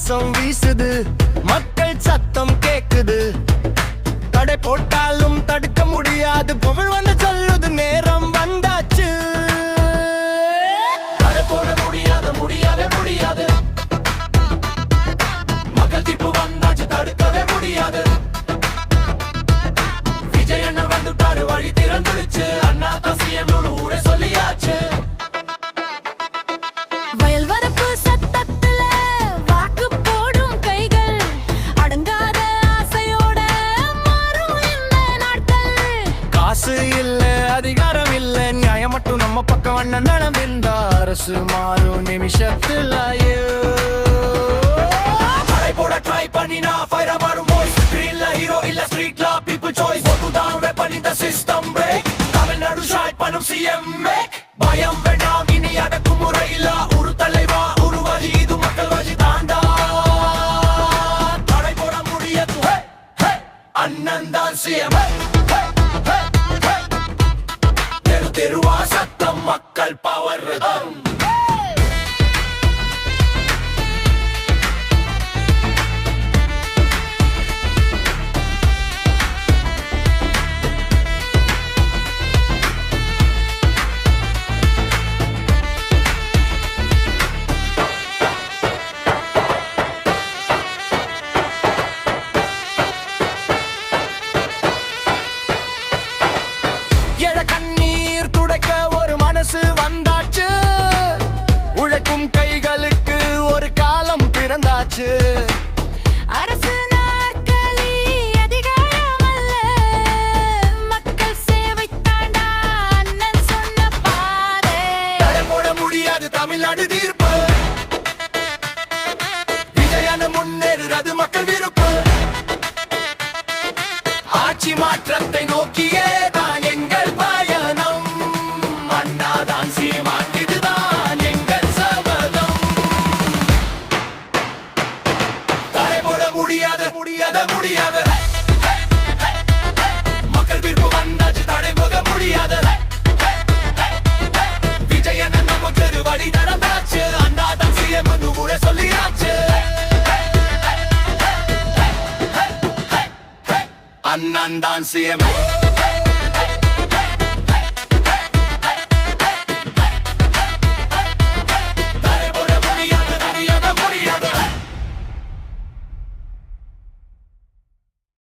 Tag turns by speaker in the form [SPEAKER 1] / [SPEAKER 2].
[SPEAKER 1] வாசம் வீசுது, மக்கள் சத்தம் கேக்குது. தடை போட்டாலும் தடுக்க முடியாது, புகழ் வந்து சொல்லுது நேரம் வந்தாச்சு.
[SPEAKER 2] தடை போட முடியாது முடியவே முடியாது, மக்கள் தீர்ப்பு வந்தாச்சு தடுக்கவே முடியாது. விஜய் அண்ணன் வந்துட்டாரு, வழி திறந்துடுச்சு, அண்ணா தான் சிஎம் ஊரே சொல்லியாச்சு.
[SPEAKER 3] வயல்வரப்பு சத்தத்துல வாக்கு போடும் கைகள், அடங்காத ஆசையோட மாறும் இந்த நாட்கள்.
[SPEAKER 1] காசு இல்ல, அதிகாரம் இல்ல, நியாயம் மட்டும் நம்ம பக்கம் அண்ணன் நடந்திருந்தா அரசு மாறும் நிமிஷத்துல.
[SPEAKER 2] தடை போட ட்ரை பண்ணினா ஃபயர் மாறும் வாய்ஸ், ஸ்கிரீன்ல ஹீரோ இல்ல ஸ்ட்ரீட்ல பீப்புள் சாய்ஸ். ஒட்டுதான் வெப்பன் இந்த சிஸ்டம் பிரேக், தமிழ்நாடு ஷாட் பண்ணும் சிஎம் மேக். பயம் வேண்டாம் இனி அடக்கும் முறை இல்ல, ஒரு தலைவா ஒரு வழி, இது மக்கள் வழி தாண்டா. தடை போட முடியாது, அண்ணன் தான் சிஎம். தெரு தெருவா சத்தம், மக்கள் பவர்.
[SPEAKER 1] கண்ணீர் துடைக்க ஒரு மனசு வந்தாச்சு, உழைக்கும் கைகளுக்கு ஒரு காலம் பிறந்தாச்சு.
[SPEAKER 3] அரசு நாற்காலி அதிகாரம் அல்ல, மக்கள் சேவை தாண்டா அண்ணன் சொன்ன பாதை.
[SPEAKER 2] தடை போட முடியாது தமிழ்நாடு தீர்ப்பு, விஜயான முன்னேறுறது மக்கள் விருப்பு. ஆட்சி மாற்றத்தை நோக்கியே தான் எங்கள் பயணம், அண்ணாதான் சீமான், இதுதான் எங்கள் சபதம். தடை போட முடியாது முடியாது முடியாது, மக்கள் விருப்பு வந்தாச்சு, தடை போக முடியாது. விஜயன் நமக்கு வழி நடந்தாச்சு, அண்ணாதான் சிஎம் ஊரே சொல்லியாச்சு. அண்ணன் தான் சிஎம்.